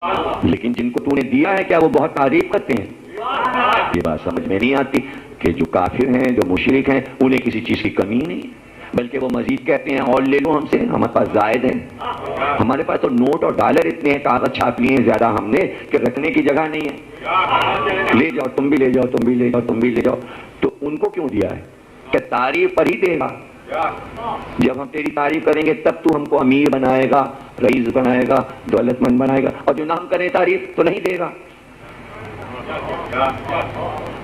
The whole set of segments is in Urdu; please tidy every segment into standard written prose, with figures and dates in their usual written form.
لیکن جن کو تو نے دیا ہے کیا وہ بہت تعریف کرتے ہیں؟ یہ بات سمجھ میں نہیں آتی کہ جو کافر ہیں، جو مشرک ہیں، انہیں کسی چیز کی کمی نہیں، بلکہ وہ مزید کہتے ہیں اور لے لو ہم سے، ہمارے پاس زائد ہے، ہمارے پاس تو نوٹ اور ڈالر اتنے ہیں، کاغذ چھاپ لیے ہیں زیادہ ہم نے کہ رکھنے کی جگہ نہیں ہے، لے جاؤ تم بھی لے جاؤ، تم بھی لے جاؤ، تم بھی لے جاؤ۔ تو ان کو کیوں دیا ہے؟ کہ تعریف پر ہی دے گا، جب ہم تیری تعریف کریں گے تب تو ہم کو امیر بنائے گا، رئیس بنائے گا، دولت مند بنائے گا، اور جو نہ ہم کریں تعریف تو نہیں دے گا۔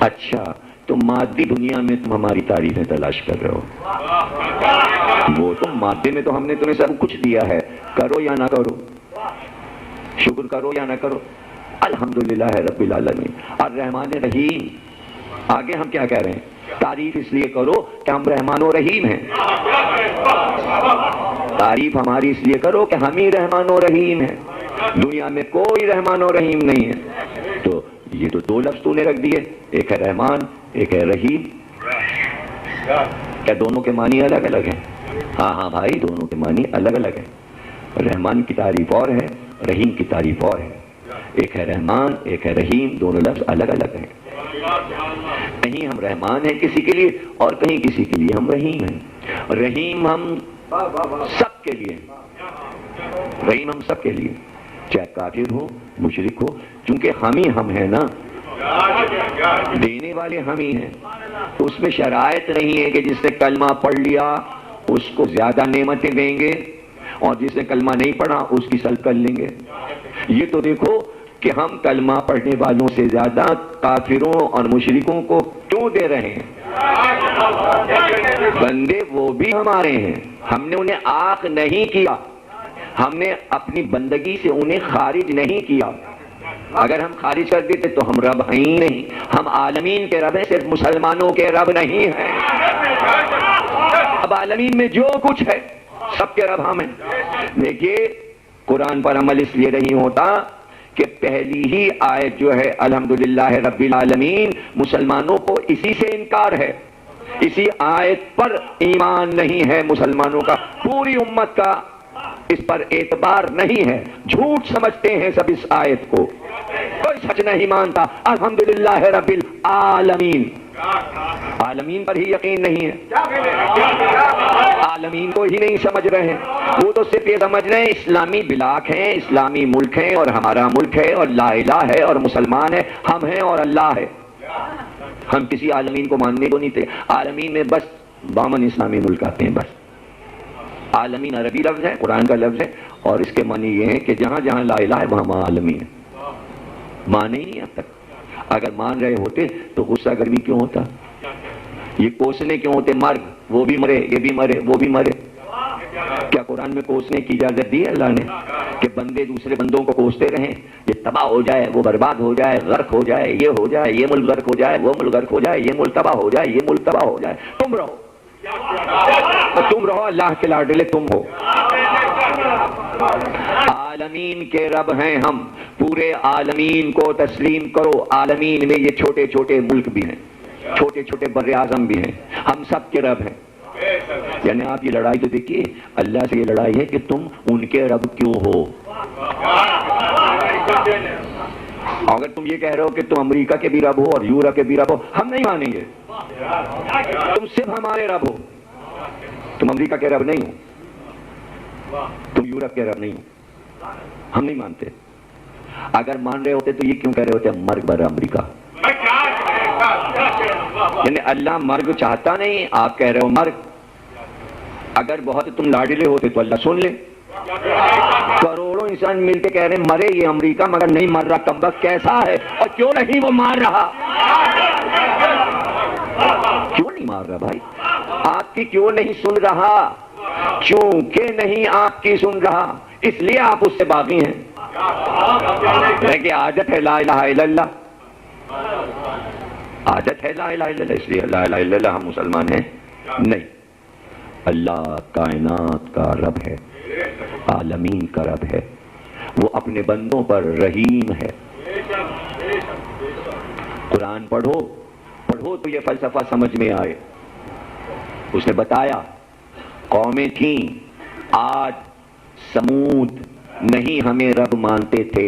اچھا تو مادی دنیا میں تم ہماری تعریفیں تلاش کر رہے ہو، وہ تو مادے میں تو ہم نے تمہیں سب کچھ دیا ہے، کرو یا نہ کرو، شکر کرو یا نہ کرو۔ الحمدللہ رب العالمین الرحمن الرحیم۔ آگے ہم کیا کہہ رہے ہیں؟ تعریف اس لیے کرو کہ ہم رحمان و رحیم ہیں، تعریف ہماری اس لیے کرو کہ ہم ہی رحمان و رحیم ہیں، دنیا میں کوئی رحمان و رحیم نہیں ہے۔ تو یہ تو دو لفظ تو نے رکھ دیے، ایک ہے رحمان ایک ہے رحیم، کیا دونوں کے معنی الگ الگ ہیں؟ ہاں ہاں بھائی، دونوں کے معنی الگ الگ ہیں، رحمان کی تعریف اور ہے، رحیم کی تعریف اور ہے، ایک ہے رحمان ایک ہے رحیم، دونوں لفظ الگ الگ ہیں۔ کہیں ہم رحمان ہیں کسی کے لیے اور کہیں کسی کے لیے ہم رحیم ہیں۔ رحیم ہم سب کے لیے، رحیم ہم سب کے لیے، چاہے کافر ہو مشرک ہو، چونکہ ہم ہی ہم ہیں نا، دینے والے ہم ہی ہیں، تو اس میں شرائط نہیں ہے کہ جس نے کلمہ پڑھ لیا اس کو زیادہ نعمتیں دیں گے اور جس نے کلمہ نہیں پڑھا اس کی سلب کر لیں گے۔ یہ تو دیکھو کہ ہم کلمہ پڑھنے والوں سے زیادہ کافروں اور مشرکوں کو کیوں دے رہے ہیں؟ بندے وہ بھی ہمارے ہیں، ہم نے انہیں عاق نہیں کیا، ہم نے اپنی بندگی سے انہیں خارج نہیں کیا، اگر ہم خارج کر دیتے تو ہم رب ہیں ہی نہیں، ہم عالمین کے رب ہیں، صرف مسلمانوں کے رب نہیں ہیں۔ اب عالمین میں جو کچھ ہے سب کے رب ہم ہیں۔ دیکھیے قرآن پر عمل اس لیے نہیں ہوتا کہ پہلی ہی آیت جو ہے الحمدللہ رب العالمین، مسلمانوں کو اسی سے انکار ہے، اسی آیت پر ایمان نہیں ہے مسلمانوں کا، پوری امت کا اس پر اعتبار نہیں ہے، جھوٹ سمجھتے ہیں سب اس آیت کو، کوئی سچ نہیں مانتا۔ الحمدللہ رب العالمین، عالمین پر ہی یقین نہیں ہے، عالمین کو ہی نہیں سمجھ رہے ہیں، وہ تو صرف یہ سمجھ رہے ہیں اسلامی بلاک ہیں، اسلامی ملک ہیں اور ہمارا ملک ہے اور لا الہ ہے اور مسلمان ہے، ہم ہیں اور اللہ ہے، ہم کسی عالمین کو ماننے کو نہیں تھے۔ عالمین میں بس 52 اسلامی ملک آتے ہیں، بس۔ عالمین عربی لفظ ہے، قرآن کا لفظ ہے، اور اس کے معنی یہ ہے کہ جہاں جہاں لا الہ ہے وہاں عالمین ہے۔ مانے ہی نہیں اب تک، اگر مان رہے ہوتے تو غصہ گرمی کیوں ہوتا، یہ کوسنے کیوں ہوتے، مرگ، وہ بھی مرے یہ بھی مرے وہ بھی مرے۔ کیا قرآن میں کوسنے کی اجازت دی ہے اللہ نے کہ بندے دوسرے بندوں کو کوستے رہیں، یہ تباہ ہو جائے وہ برباد ہو جائے غرق ہو جائے یہ ہو جائے یہ ملک غرق ہو جائے وہ ملک غرق ہو جائے یہ ملک تباہ ہو جائے یہ ملک تباہ ہو جائے، تم رہو، تم رہو، اللہ کے لاڈلے تم ہو۔ عالمین کے رب ہیں ہم، پورے عالمین کو تسلیم کرو۔ عالمین میں یہ چھوٹے چھوٹے ملک بھی ہیں، چھوٹے چھوٹے بر اعظم بھی ہیں، ہم سب کے رب ہیں۔ یعنی آپ یہ لڑائی تو دیکھیے، اللہ سے یہ لڑائی ہے کہ تم ان کے رب کیوں ہو۔ اگر تم یہ کہہ رہے ہو کہ تم امریکہ کے بھی رب ہو اور یورپ کے بھی رب ہو، ہم نہیں مانیں گے، تم صرف ہمارے رب ہو، تم امریکہ کے رب نہیں ہو، تم یورپ کے رب نہیں ہو، ہم نہیں مانتے۔ اگر مان رہے ہوتے تو یہ کیوں کہہ رہے ہوتے مرگ بر امریکہ؟ یعنی اللہ مرگ چاہتا نہیں، آپ کہہ رہے ہو مرگ۔ اگر بہت تم لاڈلے ہوتے تو اللہ سن لے، کروڑوں انسان مل کے کہہ رہے ہیں مرے یہ امریکہ مگر نہیں مر رہا، کمبخت کیسا ہے، اور کیوں نہیں وہ مار رہا، کیوں نہیں مار رہا بھائی؟ آپ کی کیوں نہیں سن رہا؟ چونکہ نہیں آپ کی سن رہا، اس لیے آپ اس سے باغی ہیں۔ کہ عادت ہے لا الہ الا اللہ، عادت ہے لا الہ الا اللہ، اس لیے لا الہ الا اللہ ہم مسلمان ہیں نہیں۔ اللہ کائنات کا رب ہے، عالمین کا رب ہے، وہ اپنے بندوں پر رحیم ہے۔ قرآن پڑھو پڑھو تو یہ فلسفہ سمجھ میں آئے۔ اس نے بتایا قومیں تھیں، آج سمود نہیں ہمیں رب مانتے تھے،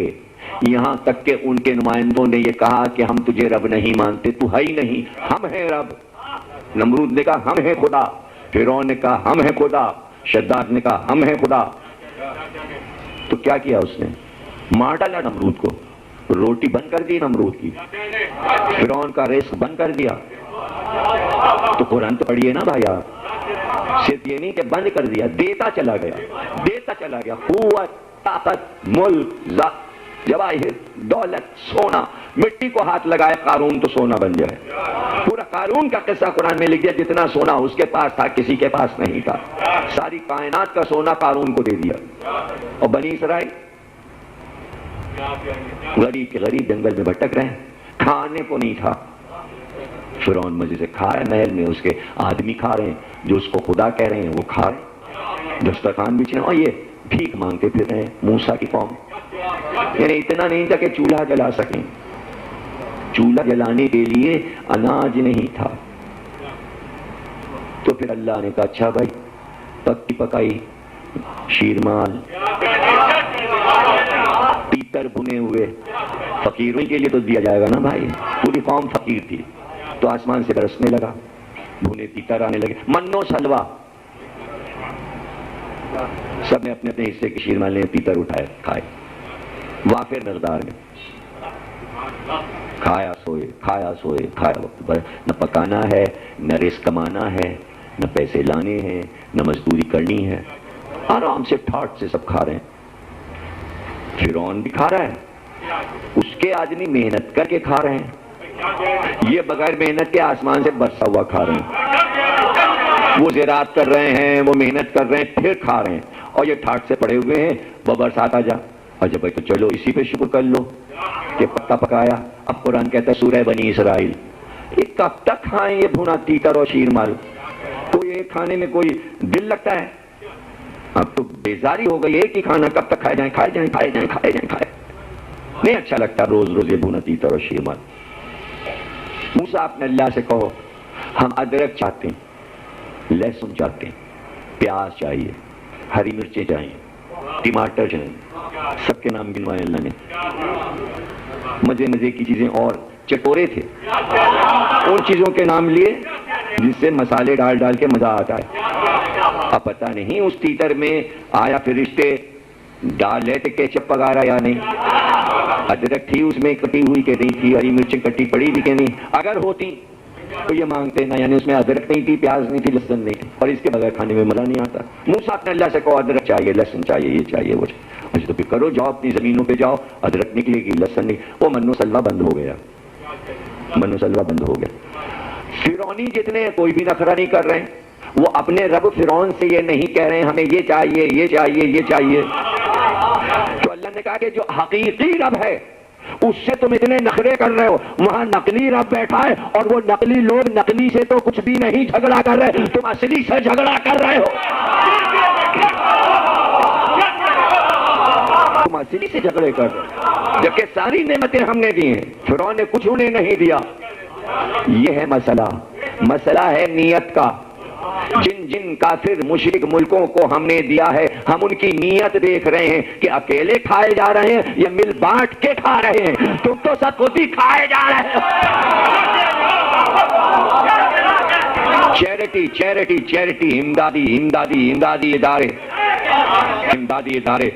یہاں تک کہ ان کے نمائندوں نے یہ کہا کہ ہم تجھے رب نہیں مانتے، تو ہے ہی نہیں، ہم ہیں رب۔ نمرود نے کہا ہم ہیں خدا، فرعون نے کہا ہم ہیں خدا، شداد نے کہا ہم ہیں خدا۔ تو کیا کیا اس نے؟ مار ڈالا نمرود کو، روٹی بند کر دی نمرود کی، فرعون کا رزق بند کر دیا۔ تو قرآن تو پڑھیے نا بھائی آپ، صرف یہ نہیں کہ بند کر دیا، دیتا چلا گیا، قوت، طاقت، ملک، جواہر، دولت، سونا، مٹی کو ہاتھ لگائے قارون تو سونا بن جائے۔ پورا قارون کا قصہ قرآن میں لکھ دیا، جتنا سونا اس کے پاس تھا کسی کے پاس نہیں تھا، ساری کائنات کا سونا قارون کو دے دیا۔ اور بنی اسرائیل غریب کے غریب جنگل میں بھٹک رہے ہیں، کھانے کو نہیں تھا۔ فرعون مزے سے کھا رہے، محل میں اس کے آدمی کھا رہے ہیں، جو اس کو خدا کہہ رہے ہیں وہ کھا رہے ہیں، دسترخوان بچھ رہے ہیں، اور یہ بھیک مانگتے پھر رہے ہیں، موسیٰ کی قوم۔ یعنی اتنا نہیں تھا کہ چولہا جلا سکیں، چولہا جلانے کے لیے اناج نہیں تھا۔ تو پھر اللہ نے کہا اچھا بھائی، پکی پکائی شیرمال، تیتر بھنے ہوئے، فقیروں کے لیے تو دیا جائے گا نا بھائی، پوری قوم فقیر تھی، تو آسمان سے برسنے لگا، بھنے تیتر آنے لگے، من و سلوہ، سب نے اپنے اپنے حصے کی شیرمال نے تیتر اٹھائے، کھائے وافر مقدار میں، کھایا سوئے، کھایا وقت پر، نہ پکانا ہے، نہ رزق کمانا ہے، نہ پیسے لانے ہیں، نہ مزدوری کرنی ہے، آرام سے ٹھاٹ سے سب کھا رہے ہیں۔ فرعون بھی کھا رہا ہے، اس کے آدمی محنت کر کے کھا رہے ہیں، یہ بغیر محنت کے آسمان سے برسا ہوا کھا رہے ہیں، وہ زراعت کر رہے ہیں، وہ محنت کر رہے ہیں، پھر کھا رہے ہیں، اور یہ ٹھاٹ سے پڑے ہوئے ہیں، وہ برسات آ جا، اور جب بھائی تو چلو اسی پہ شکر کر لو کہ پکا پکایا۔ اب قرآن کہتا ہے سورہ بنی اسرائیل، یہ کب تک کھائیں یہ بھونا تیتر اور شیرمال؟ کوئی ایک کھانے میں کوئی دل لگتا ہے؟ اب تو بیزاری ہو گئی، ایک ہی کھانا کب تک کھائے جائیں، نہیں اچھا لگتا روز روز یہ بھونا تیتر اور شیرمال۔ موسیٰ اپنے اللہ سے کہو ہم ادرک چاہتے ہیں، لہسن چاہتے ہیں، پیاز چاہیے، ہری مرچیں چاہیے، ٹماٹر چاہیے، سب کے نام گنوائے اللہ نے، مزے کی چیزیں، اور چٹورے تھے، ان چیزوں کے نام لیے جس سے مسالے ڈال کے مزہ آتا ہے۔ اب پتہ نہیں اس تیتر میں آیا فرشتے ڈالے تھے کیچپ وغیرہ یا نہیں، ادرک تھی اس میں کٹی ہوئی کہ نہیں تھی، ہری مرچیں کٹی پڑی تھی کہ نہیں، اگر ہوتی تو یہ مانگتے نا، یعنی اس میں ادرک نہیں تھی، پیاز نہیں تھی، لہسن نہیں تھی، اور اس کے بغیر کھانے میں مزہ نہیں آتا۔ موسیٰ اپنے اللہ سے کہو ادرک چاہیے، لہسن چاہیے، یہ چاہیے، وہ چاہیے، اچھا تو پھر کرو، جاؤ اپنی زمینوں پہ جاؤ، ادرک نکلے گی، لہسن نہیں، وہ من و سلوہ بند ہو گیا، من و سلوہ بند ہو گیا۔ فرعونی جتنے کوئی بھی نخرہ نہیں کر رہے ہیں، وہ اپنے رب فرعون سے یہ نہیں کہہ رہے ہیں ہمیں یہ چاہیے، یہ چاہیے، یہ چاہیے۔ تو اللہ نے کہا کہ جو حقیقی رب ہے اس سے تم اتنے نخرے کر رہے ہو، وہاں نقلی رب بیٹھا ہے، اور وہ نقلی لوگ نقلی سے تو کچھ بھی نہیں جھگڑا کر رہے، تم اصلی سے جھگڑا کر رہے ہو، تم اصلی سے جھگڑے کر رہے ہو، جبکہ ساری نعمتیں ہم نے دی ہیں، فرعون نے کچھ انہیں نہیں دیا۔ یہ ہے مسئلہ ہے نیت کا۔ جن کافر مشرک ملکوں کو ہم نے دیا ہے، ہم ان کی نیت دیکھ رہے ہیں کہ اکیلے کھائے جا رہے ہیں یا مل بانٹ کے کھا رہے ہیں، تم تو سب خود ہی کھائے جا رہے ہیں۔ چیریٹی، امدادی ادارے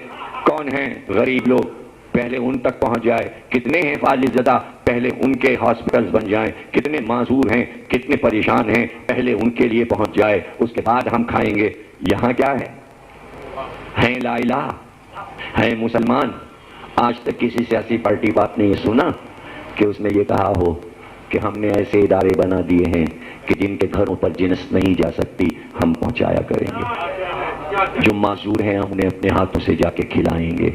کون ہیں؟ غریب لوگ، پہلے ان تک پہنچ جائے، کتنے ہیں فالج زدہ، پہلے ان کے ہاسپٹلز بن جائیں، کتنے معذور ہیں، کتنے پریشان ہیں، پہلے ان کے لیے پہنچ جائے، اس کے بعد ہم کھائیں گے۔ یہاں کیا ہے؟ ہیں لا الہ، ہیں مسلمان۔ آج تک کسی سیاسی پارٹی بات نہیں سنا کہ اس نے یہ کہا ہو کہ ہم نے ایسے ادارے بنا دیے ہیں کہ جن کے گھروں پر جنس نہیں جا سکتی، ہم پہنچایا کریں گے، جو معذور ہیں ہم انہیں اپنے ہاتھوں سے جا کے کھلائیں گے،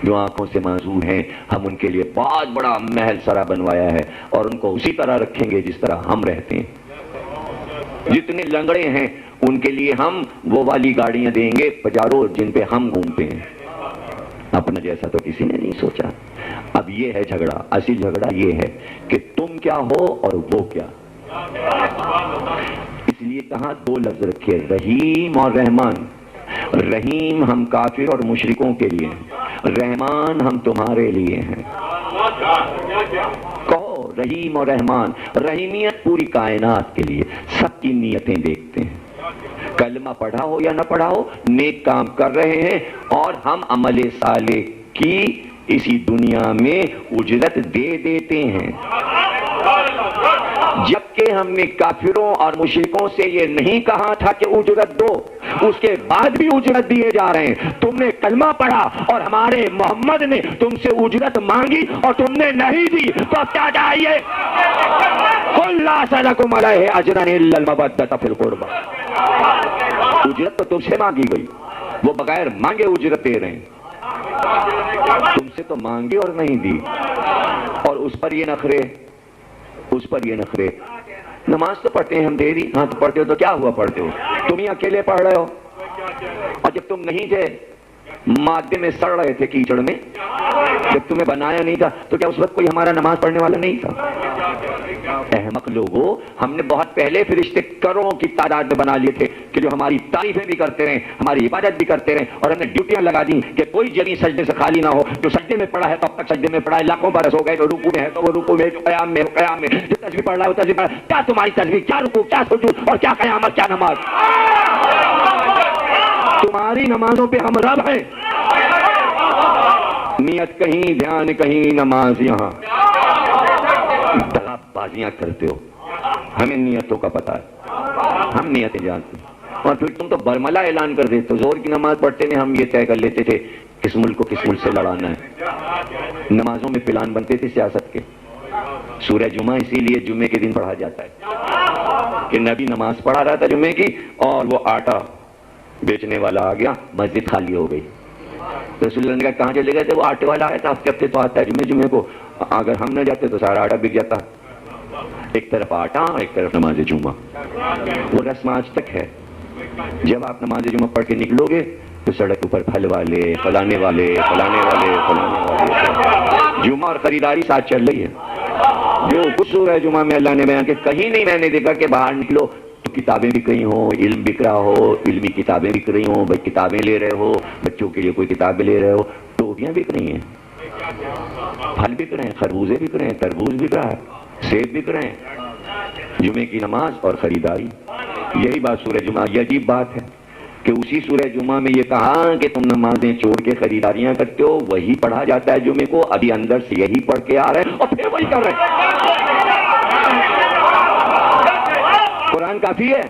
جو آنکھوں سے معذور ہیں ہم ان کے لیے بہت بڑا محل سرا بنوایا ہے، اور ان کو اسی طرح رکھیں گے جس طرح ہم رہتے ہیں۔ جتنے لنگڑے ہیں ان کے لیے ہم وہ والی گاڑیاں دیں گے پجارو جن پہ ہم گھومتے ہیں۔ اپنا جیسا تو کسی نے نہیں سوچا۔ اب یہ ہے جھگڑا، اصل جھگڑا یہ ہے کہ تم کیا ہو اور وہ کیا۔ اس لیے کہاں دو لفظ رکھے، رحیم اور رحمان۔ رحیم ہم کافر اور مشرکوں کے لیے، رحمان ہم تمہارے لیے ہیں. کہو رحیم اور رحمان. رحیمیت پوری کائنات کے لیے، سب کی نیتیں دیکھتے ہیں. کلمہ پڑھا ہو یا نہ پڑھا ہو، نیک کام کر رہے ہیں اور ہم عمل صالح کی اسی دنیا میں اجرت دے دیتے ہیں. جبکہ ہم نے کافروں اور مشرکوں سے یہ نہیں کہا تھا کہ اجرت دو، اس کے بعد بھی اجرت دیے جا رہے ہیں. تم نے کلمہ پڑھا اور ہمارے محمد نے تم سے اجرت مانگی اور تم نے نہیں دی، تو اب کیا چاہیے؟ قل لا اسألکم علیہ اجرا الا المودۃ فی القربى. اجرت تو تم سے مانگی گئی، وہ بغیر مانگے اجرت دے رہے ہیں. تم سے تو مانگی اور نہیں دی، اور اس پر یہ نخرے، اس پر یہ نخرے. نماز تو پڑھتے ہیں ہم، دے دی. ہاں تو پڑھتے ہو تو کیا ہوا؟ پڑھتے ہو تم ہی اکیلے پڑھ رہے ہو، اور جب تم نہیں تھے مادے میں سڑ رہے تھے کیچڑ میں، جب تمہیں بنایا نہیں تھا تو کیا اس وقت کوئی ہمارا نماز پڑھنے والا نہیں تھا؟ احمق لوگوں، ہم نے بہت پہلے فرشتے کروڑوں کی تعداد میں بنا لیے تھے کہ جو ہماری تعریفیں بھی کرتے رہیں، ہماری عبادت بھی کرتے رہیں، اور ہم نے ڈیوٹیاں لگا دی کہ کوئی جگہ سجدے سے خالی نہ ہو. جو سجدے میں پڑا ہے تو اب تک سجدے میں پڑا ہے، لاکھوں برس ہو گئے. جو رکوع میں ہے تو وہ رکوع میں، جو قیام میں قیام میں، جو تسبیح پڑھ رہا ہے وہ تسبیح پڑھ رہا ہے. کیا تمہاری تسبیح، کیا رکوع، کیا سجود اور کیا قیامت، کیا نماز؟ تمہاری نمازوں پہ ہم رب ہیں. نیت کہیں، دھیان کہیں، نماز یہاں. دغا بازیاں کرتے ہو، ہمیں نیتوں کا پتہ ہے، ہم نیتیں جانتے ہیں. اور پھر تم تو برملا اعلان کر دیتے. زور کی نماز پڑھتے میں ہم یہ طے کر لیتے تھے کس ملک کو کس ملک سے لڑانا ہے. نمازوں میں پلان بنتے تھے سیاست کے. سورہ جمعہ اسی لیے جمعے کے دن پڑھا جاتا ہے کہ نبی نماز پڑھا رہا تھا جمعے کی، اور وہ آٹا بیچنے والا آ گیا، مسجد خالی ہو گئی. رسول اللہ نے کہا کہاں چلے گئے تھے؟ وہ آٹے والا آیا تھا، ہفتے ہفتے تو آتا ہے جمعے کو، اگر ہم نہ جاتے تو سارا آٹا بک جاتا. ایک طرف آٹا، ایک طرف نماز جمعہ. وہ رسم آج تک ہے. جب آپ نماز جمعہ پڑھ کے نکلو گے تو سڑک اوپر پھل والے، فلانے والے، فلانے والے، فلانے والے. جمعہ اور خریداری ساتھ چل رہی ہے. جو کچھ سورہ جمعہ میں اللہ نے بیان کہ کہیں نہیں میں نے دیکھا کہ باہر نکلو تو کتابیں بک رہی ہوں، علم بک رہا ہو، علمی کتابیں بک رہی ہوں. بھائی کتابیں لے رہے ہو، بچوں کے لیے کوئی کتابیں لے رہے ہو، ٹوپیاں بک رہی ہیں، پھل بک رہے ہیں، خربوزے بک رہے ہیں، تربوز بک رہا ہے، سیب بک رہے ہیں. جمعے کی نماز اور خریداری، یہی بات سورہ جمعہ. یہ عجیب بات ہے کہ اسی سورہ جمعہ میں یہ کہا کہ تم نمازیں چھوڑ کے خریداریاں کرتے ہو. وہی پڑھا جاتا ہے جمعے کو، ابھی اندر سے یہی پڑھ کے آ رہے ہیں اور پھر وہی کر رہے ہیں. قرآن کافی ہے.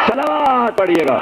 صلوات پڑھیے گا.